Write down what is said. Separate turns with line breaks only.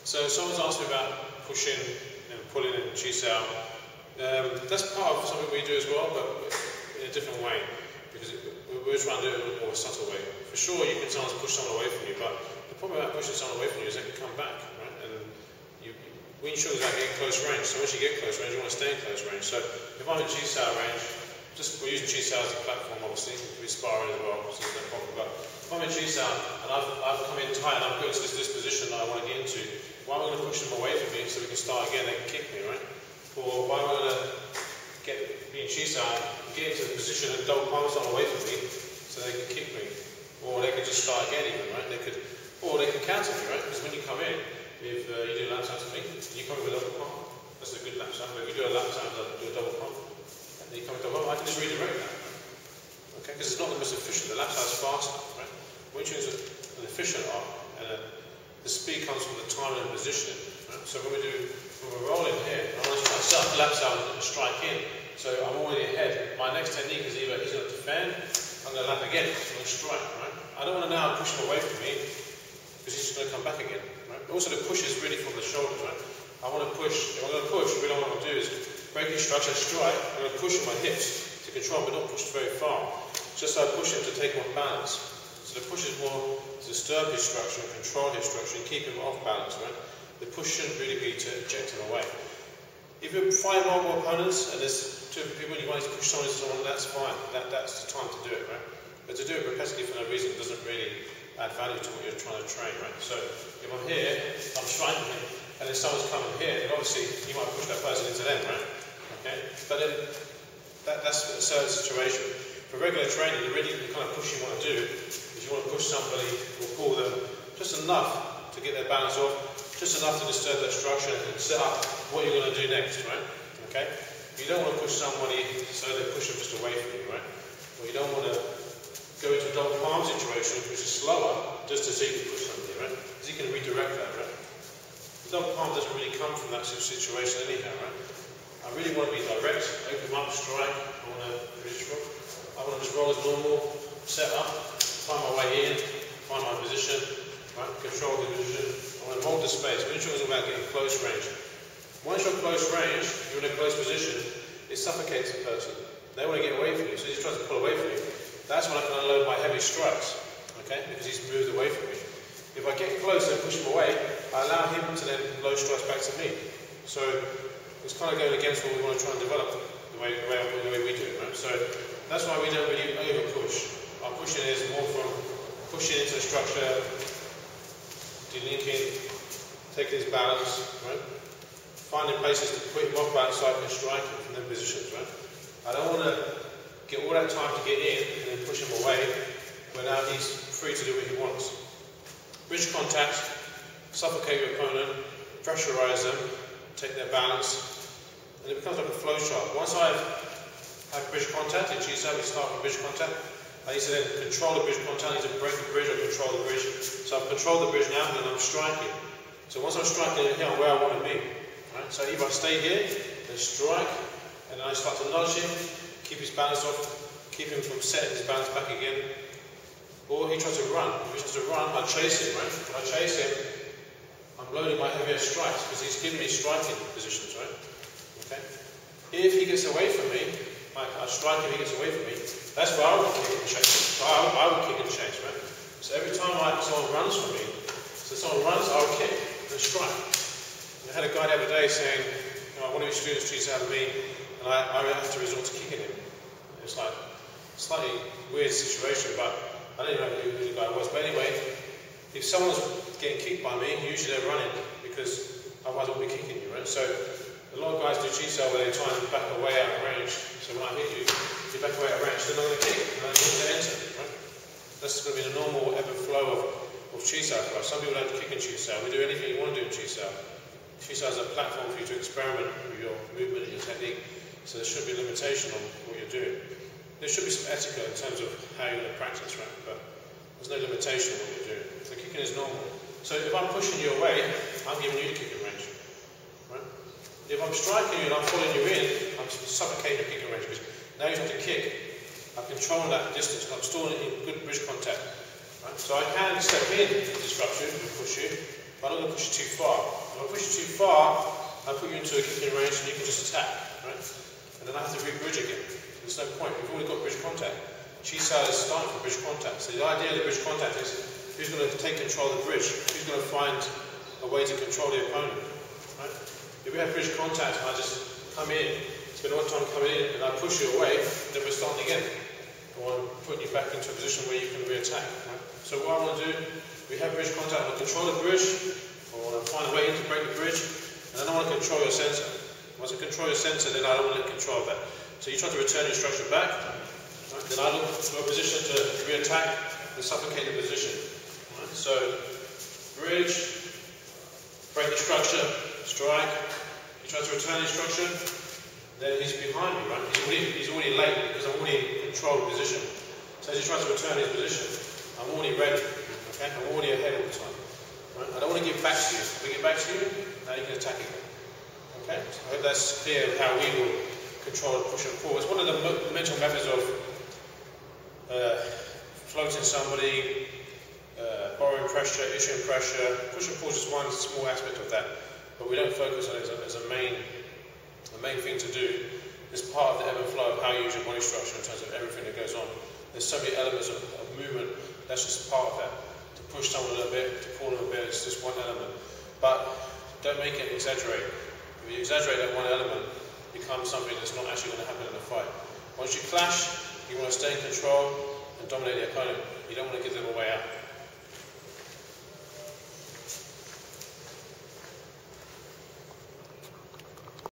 So someone's asked me about pushing and pulling in CSL. That's part of something we do as well, but in a different way, because we're trying to do it in a more subtle way. For sure, you can sometimes push someone away from you, but the problem about pushing someone away from you is they can come back, right? And Wing Chun is about getting close range. So once you get close range, you want to stay in close range. So if I'm in CSL range, we're using CSL as a platform, obviously. It could be sparring as well, so there's no problem. But if I'm in CSL and I've come in tight and I'm going to this position that I want to get into, why am I going to push them away from me so we can start again? They can kick me, right? Or why am I going to be in CSL and get into the position and double palm someone away from me so they can kick me? Or they can just start again, even, right? Or they can counter me, right? Because when you come in, if you do a lap sound to me, you come in with a double palm. That's a good lap sound. But if you do a lap sound, do a double palm. You come into I can just redirect that, okay? Because it's not the most efficient. The lap side is faster, right? Wing Chun is an efficient art, and the speed comes from the timing and positioning, right? So when we're rolling here, I want to try to set up the lap side and strike in. So I'm already ahead. My next technique is either he's going to defend, I'm going to lap again, I'm going to strike, right? I don't want to now push him away from me because he's just going to come back again, right? But also the push is really from the shoulders, right? I want to push. If I'm going to push, really what I want to do is breaking structure, strike. I'm going to push with my hips to control, but not push very far. Just so I push him to take him off balance. So the push is more to disturb his structure and control his structure and keep him off balance, right? The push shouldn't really be to eject him away. If you're fighting multiple opponents and there's two people and you want to push someone into someone, that's fine. That's the time to do it, right? But to do it repetitively for no reason doesn't really add value to what you're trying to train, right? So if I'm here, I'm striking him, and then someone's coming here, then obviously you might push that person into them, right? Okay? But then that's a certain situation. For regular training, the really kind of push you want to do is you want to push somebody or pull them just enough to get their balance off, just enough to disturb their structure and set up what you're going to do next, right? Okay? You don't want to push somebody so they push them just away from you, right? Or you don't want to go into a double palm situation, which is slower, just to see if you push somebody, right? Because you can redirect that, right? The double palm doesn't really come from that situation anyhow, right? I really want to be direct, open up, strike. I want to just roll as normal, set up, find my way in, find my position, right? Control the position. I want to hold the space. Wing Chun is about getting close range. Once you're close range, you're in a close position, it suffocates the person. They want to get away from you, so he tries to pull away from you. That's when I can unload my heavy strikes, okay? Because he's moved away from me. If I get close and push him away, I allow him to then load strikes back to me. So it's kind of going against what we want to try and develop, the way we do it, right? So that's why we don't really over-push. Our pushing is more from pushing into the structure, delinking, taking his balance, right? Finding places to put him off balance so I can strike him from them positions, right? I don't want to get all that time to get in and then push him away when now he's free to do what he wants. Bridge contact, suffocate your opponent, pressurize them, take their balance, and it becomes like a flow chart. Once I've had bridge contact, in CSL we start with bridge contact. I need to then control the bridge contact, I need to break the bridge or control the bridge. So I've controlled the bridge now and I'm striking. So once I'm striking here, I'm where I want to be. Right? So either I stay here, then strike, and then I start to nudge him, keep his balance off, keep him from setting his balance back again. Or he tries to run. If he tries to run, I chase him, right? When I chase him, I'm loading my heavier strikes because he's giving me striking positions, right? Okay? If he gets away from me, I strike him, he gets away from me, that's where I would kick and chase. I would kick and chase, right? So every time someone runs from me, I would kick and strike. And I had a guy the other day saying, you know, one of his students cheats out of me, and I have to resort to kicking him. It's like a slightly weird situation, but I don't even know who the guy was. But anyway, if someone's getting kicked by me, usually they're running because otherwise I won't be kicking you, right? So a lot of guys do CSL where they try and back away out of range. So when I hit you, if you back away out of range, they're not going to kick, and they're going to enter, right? That's going to be the normal ebb and flow of CSL for us. Some people don't kick in CSL. We do anything you want to do in CSL. CSL is a platform for you to experiment with your movement and your technique. So there should be a limitation on what you're doing. There should be some etiquette in terms of how you're going to practice, right? But there's no limitation on what you're doing. So kicking is normal. So if I'm pushing you away, I'm giving you the kicking range, right? If I'm striking you and I'm pulling you in, I'm suffocating your kicking range because now you have to kick. I'm controlling that distance and I'm still in good bridge contact, right? So I can step in, disrupt you, and push you, but I'm not going to push you too far. If I push you too far, I put you into a kicking range and you can just attack, right? And then I have to re-bridge again. There's no point. We've already got bridge contact. CSL is starting from bridge contact. So the idea of the bridge contact is who's going to take control of the bridge? Who's going to find a way to control the opponent, right? If we have bridge contact and I just come in, spend all the time coming in, and I push you away, then we're starting again. Or I'm putting you back into a position where you can re-attack, right? So what I want to do, we have bridge contact, I want to control the bridge, I want to find a way to break the bridge, and then I want to control your sensor. Once I control your sensor, then I don't want to let control of that. So you try to return your structure back, right? Then I look for a position to re-attack and suffocate the position. Right? So, bridge, break the structure, strike, you try to return your structure, then he's behind me, right? He's already late because I'm already in control of the position. So as he tries to return his position, I'm already ready, okay? I'm already ahead all the time. Right? I don't want to give back to you. If I give back to you, now you can attack again. Okay? So I hope that's clear of how we will control push and pull. It's one of the mental methods of floating somebody, borrowing pressure, issuing pressure. Push and pull is just one small aspect of that, but we don't focus on it as a main thing to do. It's part of the ebb and flow of how you use your body structure in terms of everything that goes on. There's so many elements of movement, that's just part of that. To push someone a little bit, to pull them a bit, it's just one element. But don't make it exaggerate. If you exaggerate that one element, it becomes something that's not actually going to happen in a fight. Once you clash, you want to stay in control and dominate the opponent. You don't want to give them a way out.